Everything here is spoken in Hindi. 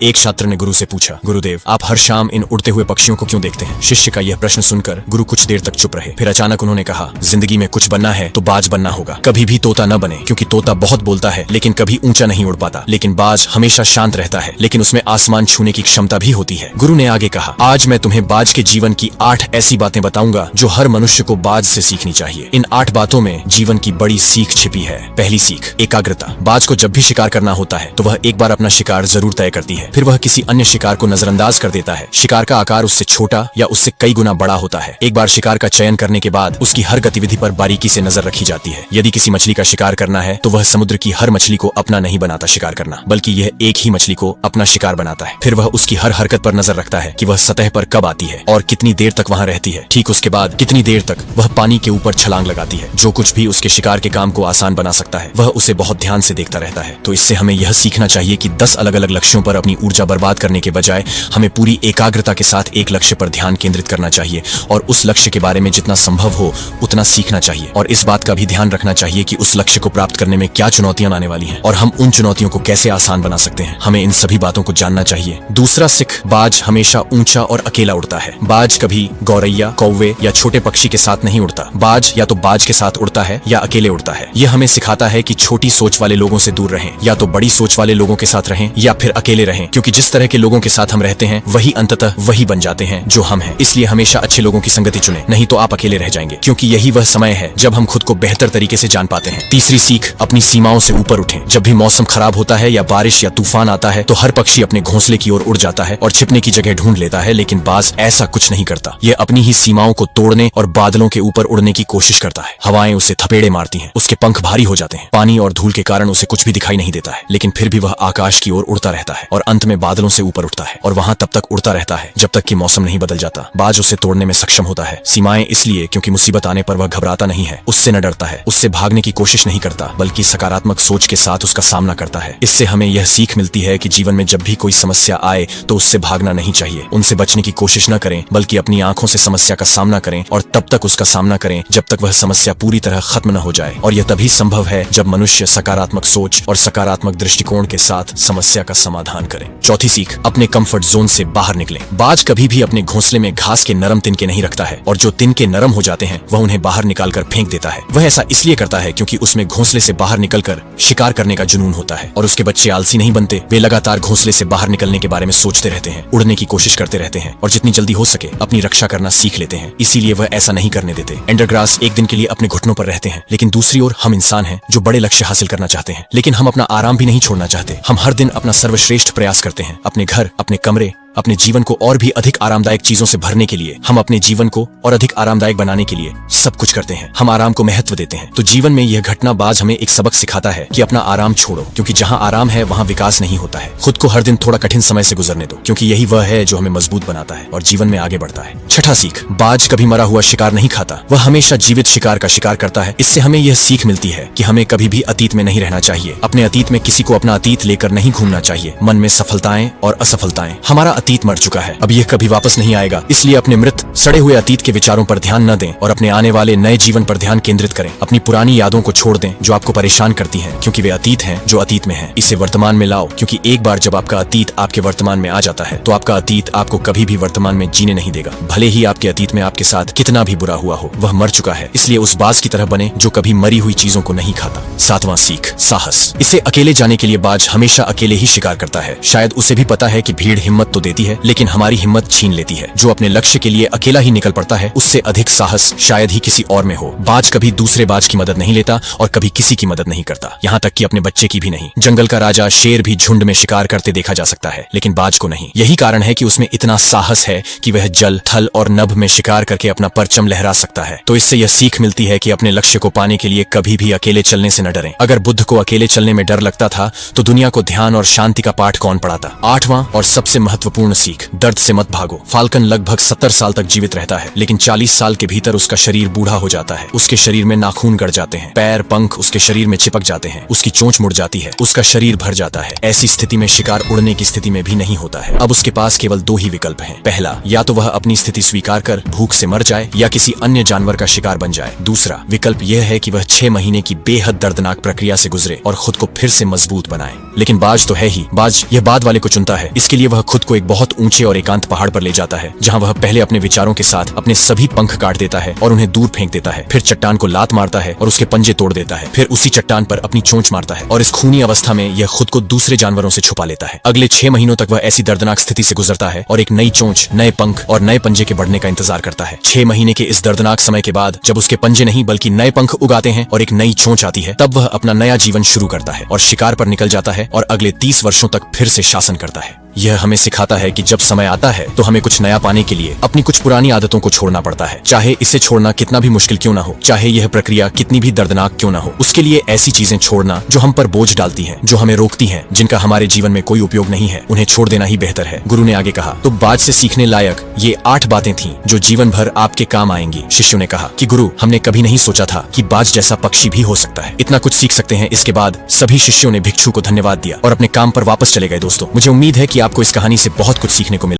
एक छात्र ने गुरु से पूछा, गुरुदेव आप हर शाम इन उड़ते हुए पक्षियों को क्यों देखते हैं? शिष्य का यह प्रश्न सुनकर गुरु कुछ देर तक चुप रहे। फिर अचानक उन्होंने कहा, जिंदगी में कुछ बनना है तो बाज बनना होगा। कभी भी तोता न बने, क्योंकि तोता बहुत बोलता है लेकिन कभी ऊंचा नहीं उड़ पाता, लेकिन बाज हमेशा शांत रहता है, लेकिन उसमें आसमान छूने की क्षमता भी होती है। गुरु ने आगे कहा, आज मैं तुम्हें बाज के जीवन की 8 ऐसी बातें बताऊंगा जो हर मनुष्य को बाज से सीखनी चाहिए। इन 8 बातों में जीवन की बड़ी सीख छिपी है। पहली सीख, एकाग्रता। बाज को जब भी शिकार करना होता है तो वह एक बार अपना शिकार जरूर तय करती है, फिर वह किसी अन्य शिकार को नजरअंदाज कर देता है। शिकार का आकार उससे छोटा या उससे कई गुना बड़ा होता है। एक बार शिकार का चयन करने के बाद उसकी हर गतिविधि पर बारीकी से नजर रखी जाती है। यदि किसी मछली का शिकार करना है तो वह समुद्र की हर मछली को अपना नहीं बनाता शिकार करना, बल्कि यह एक ही मछली को अपना शिकार बनाता है। फिर वह उसकी हर हरकत पर नजर रखता है कि वह सतह पर कब आती है और कितनी देर तक वहां रहती है। ठीक उसके बाद कितनी देर तक वह पानी के ऊपर छलांग लगाती है। जो कुछ भी उसके शिकार के काम को आसान बना सकता है वह उसे बहुत ध्यान से देखता रहता है। तो इससे हमें यह सीखना चाहिए कि 10 अलग अलग लक्ष्यों पर अपनी ऊर्जा बर्बाद करने के बजाय हमें पूरी एकाग्रता के साथ एक लक्ष्य पर ध्यान केंद्रित करना चाहिए और उस लक्ष्य के बारे में जितना संभव हो उतना सीखना चाहिए। और इस बात का भी ध्यान रखना चाहिए कि उस लक्ष्य को प्राप्त करने में क्या चुनौतियां आने वाली हैं और हम उन चुनौतियों को कैसे आसान बना सकते हैं। हमें इन सभी बातों को जानना चाहिए। दूसरा सिख, बाज हमेशा ऊंचा और अकेला उड़ता है। बाज कभी गौरैया, कौवे या छोटे पक्षी के साथ नहीं उड़ता। बाज या तो बाज के साथ उड़ता है या अकेले उड़ता है। यह हमें सिखाता है कि छोटी सोच वाले लोगों से दूर रहें, या तो बड़ी सोच वाले लोगों के साथ रहें या फिर अकेले रहें, क्योंकि जिस तरह के लोगों के साथ हम रहते हैं वही अंततः वही बन जाते हैं जो हम हैं। इसलिए हमेशा अच्छे लोगों की संगति चुनें, नहीं तो आप अकेले रह जाएंगे, क्योंकि यही वह समय है जब हम खुद को बेहतर तरीके से जान पाते हैं। तीसरी सीख, अपनी सीमाओं से ऊपर उठें। जब भी मौसम खराब होता है या बारिश या तूफान आता है तो हर पक्षी अपने घोंसले की ओर उड़ जाता है और छिपने की जगह ढूंढ लेता है, लेकिन बाज ऐसा कुछ नहीं करता। यह अपनी ही सीमाओं को तोड़ने और बादलों के ऊपर उड़ने की कोशिश करता है। हवाएं उसे थपेड़े मारती हैं, उसके पंख भारी हो जाते हैं, पानी और धूल के कारण उसे कुछ भी दिखाई नहीं देता है, लेकिन फिर भी वह आकाश की ओर उड़ता रहता है और अंत में बादलों से ऊपर उठता है और वहां तब तक उड़ता रहता है जब तक कि मौसम नहीं बदल जाता। बाज उसे तोड़ने में सक्षम होता है। सीमाएं इसलिए क्योंकि मुसीबत आने पर वह घबराता नहीं है, उससे न डरता है, उससे भागने की कोशिश नहीं करता, बल्कि सकारात्मक सोच के साथ उसका सामना करता है। इससे हमें यह सीख मिलती है कि जीवन में जब भी कोई समस्या आए तो उससे भागना नहीं चाहिए, उनसे बचने की कोशिश न करें, बल्कि अपनी आंखों से समस्या का सामना करें और तब तक उसका सामना करें जब तक वह समस्या पूरी तरह खत्म न हो जाए। और यह तभी संभव है जब मनुष्य सकारात्मक सोच और सकारात्मक दृष्टिकोण के साथ समस्या का समाधान करें। चौथी सीख, अपने कंफर्ट जोन से बाहर निकलें। बाज कभी भी अपने घोंसले में घास के नरम तिनके नहीं रखता है और जो तिनके नरम हो जाते हैं वह उन्हें बाहर निकालकर फेंक देता है। वह ऐसा इसलिए करता है क्योंकि उसमें घोंसले से बाहर निकलकर शिकार करने का जुनून होता है और उसके बच्चे आलसी नहीं बनते। वे लगातार घोंसले से बाहर निकलने के बारे में सोचते रहते हैं, उड़ने की कोशिश करते रहते हैं और जितनी जल्दी हो सके अपनी रक्षा करना सीख लेते हैं। इसीलिए वह ऐसा नहीं करने देते। एंडरग्रास एक दिन के लिए अपने घुटनों पर रहते हैं, लेकिन दूसरी ओर हम इंसान हैं जो बड़े लक्ष्य हासिल करना चाहते हैं, लेकिन हम अपना आराम भी नहीं छोड़ना चाहते। हम हर दिन अपना सर्वश्रेष्ठ प्रयास करते हैं, अपने घर, अपने कमरे, अपने जीवन को और भी अधिक आरामदायक चीजों से भरने के लिए। हम अपने जीवन को और अधिक आरामदायक बनाने के लिए सब कुछ करते हैं। हम आराम को महत्व देते हैं। तो जीवन में यह घटना बाज हमें एक सबक सिखाता है कि अपना आराम छोड़ो, क्योंकि जहां आराम है वहां विकास नहीं होता है। खुद को हर दिन थोड़ा कठिन समय से गुजरने दो, क्योंकि यही वह है जो हमें मजबूत बनाता है और जीवन में आगे बढ़ता है। छठा सीख, बाज कभी मरा हुआ शिकार नहीं खाता, वह हमेशा जीवित शिकार का शिकार करता है। इससे हमें यह सीख मिलती है कि हमें कभी भी अतीत में नहीं रहना चाहिए। अपने अतीत में किसी को अपना अतीत लेकर नहीं घूमना चाहिए। मन में सफलताएं और असफलताएं, हमारा अतीत मर चुका है, अब यह कभी वापस नहीं आएगा। इसलिए अपने मृत सड़े हुए अतीत के विचारों पर ध्यान न दें और अपने आने वाले नए जीवन पर ध्यान केंद्रित करें। अपनी पुरानी यादों को छोड़ दें जो आपको परेशान करती हैं, क्योंकि वे अतीत हैं जो अतीत में हैं। इसे वर्तमान में लाओ, क्योंकि एक बार जब आपका अतीत आपके वर्तमान में आ जाता है तो आपका अतीत आपको कभी भी वर्तमान में जीने नहीं देगा। भले ही आपके अतीत में आपके साथ कितना भी बुरा हुआ हो, वह मर चुका है। इसलिए उस बाज की तरह बने जो कभी मरी हुई चीजों को नहीं खाता। सातवां सीख, साहस। इसे अकेले जाने के लिए बाज हमेशा अकेले ही शिकार करता है। शायद उसे भी पता है कि भीड़ हिम्मत तो देती है, लेकिन हमारी हिम्मत छीन लेती है। जो अपने लक्ष्य के लिए अकेला ही निकल पड़ता है उससे अधिक साहस शायद ही किसी और में हो। बाज कभी दूसरे बाज की मदद नहीं लेता और कभी किसी की मदद नहीं करता, यहाँ तक कि अपने बच्चे की भी नहीं। जंगल का राजा शेर भी झुंड में शिकार करते देखा जा सकता है, लेकिन बाज को नहीं। यही कारण है कि उसमें इतना साहस है कि वह जल, थल और नभ में शिकार करके अपना परचम लहरा सकता है। तो इससे यह सीख मिलती है कि अपने लक्ष्य को पाने के लिए कभी भी अकेले चलने से न डरें। अगर बुद्ध को अकेले चलने में डर लगता था तो दुनिया को ध्यान और शांति का पाठ कौन पढ़ाता। आठवां और सबसे महत्वपूर्ण महत्वपूर्ण सीख, दर्द से मत भागो। फाल्कन लगभग 70 साल तक जीवित रहता है, लेकिन 40 साल के भीतर उसका शरीर बूढ़ा हो जाता है। उसके शरीर में नाखून गड़ जाते हैं, पैर पंख उसके शरीर में चिपक जाते हैं, उसकी चोंच मुड़ जाती है, उसका शरीर भर जाता है। ऐसी स्थिति में शिकार उड़ने की स्थिति में भी नहीं होता है। अब उसके पास केवल 2 ही विकल्प हैं। पहला, या तो वह अपनी स्थिति स्वीकार कर भूख से मर जाए या किसी अन्य जानवर का शिकार बन जाए। दूसरा विकल्प यह है कि वह 6 महीने की बेहद दर्दनाक प्रक्रिया से गुजरे और खुद को फिर से मजबूत बनाए। लेकिन बाज तो है ही, बाज यह बाद वाले को चुनता है। इसके लिए वह खुद को एक बहुत ऊंचे और एकांत पहाड़ पर ले जाता है, जहां वह पहले अपने विचारों के साथ अपने सभी पंख काट देता है और उन्हें दूर फेंक देता है। फिर चट्टान को लात मारता है और उसके पंजे तोड़ देता है। फिर उसी चट्टान पर अपनी चोंच मारता है और इस खूनी अवस्था में यह खुद को दूसरे जानवरों से छुपा लेता है। अगले 6 महीनों तक वह ऐसी दर्दनाक स्थिति से गुजरता है और एक नई चोंच, नए पंख और नए पंजे के बढ़ने का इंतजार करता है। 6 महीने के इस दर्दनाक समय के बाद जब उसके पंजे नहीं बल्कि नए पंख उगाते हैं और एक नई चोंच आती है, तब वह अपना नया जीवन शुरू करता है और शिकार पर निकल जाता है और अगले 30 वर्षों तक फिर से शासन करता है। यह हमें सिखाता है कि जब समय आता है तो हमें कुछ नया पाने के लिए अपनी कुछ पुरानी आदतों को छोड़ना पड़ता है। चाहे इसे छोड़ना कितना भी मुश्किल क्यों ना हो, चाहे यह प्रक्रिया कितनी भी दर्दनाक क्यों ना हो, उसके लिए ऐसी चीजें छोड़ना जो हम पर बोझ डालती हैं, जो हमें रोकती हैं, जिनका हमारे जीवन में कोई उपयोग नहीं है, उन्हें छोड़ देना ही बेहतर है। गुरु ने आगे कहा, तो बाज से सीखने लायक ये 8 बातें थीं जो जीवन भर आपके काम आएंगी। शिष्यों ने कहा कि गुरु, हमने कभी नहीं सोचा था कि बाज जैसा पक्षी भी हो सकता है, इतना कुछ सीख सकते हैं। इसके बाद सभी शिष्यों ने भिक्षु को धन्यवाद दिया और अपने काम पर वापस चले गए। दोस्तों, मुझे उम्मीद है कि आपको इस कहानी से बहुत कुछ सीखने को मिला।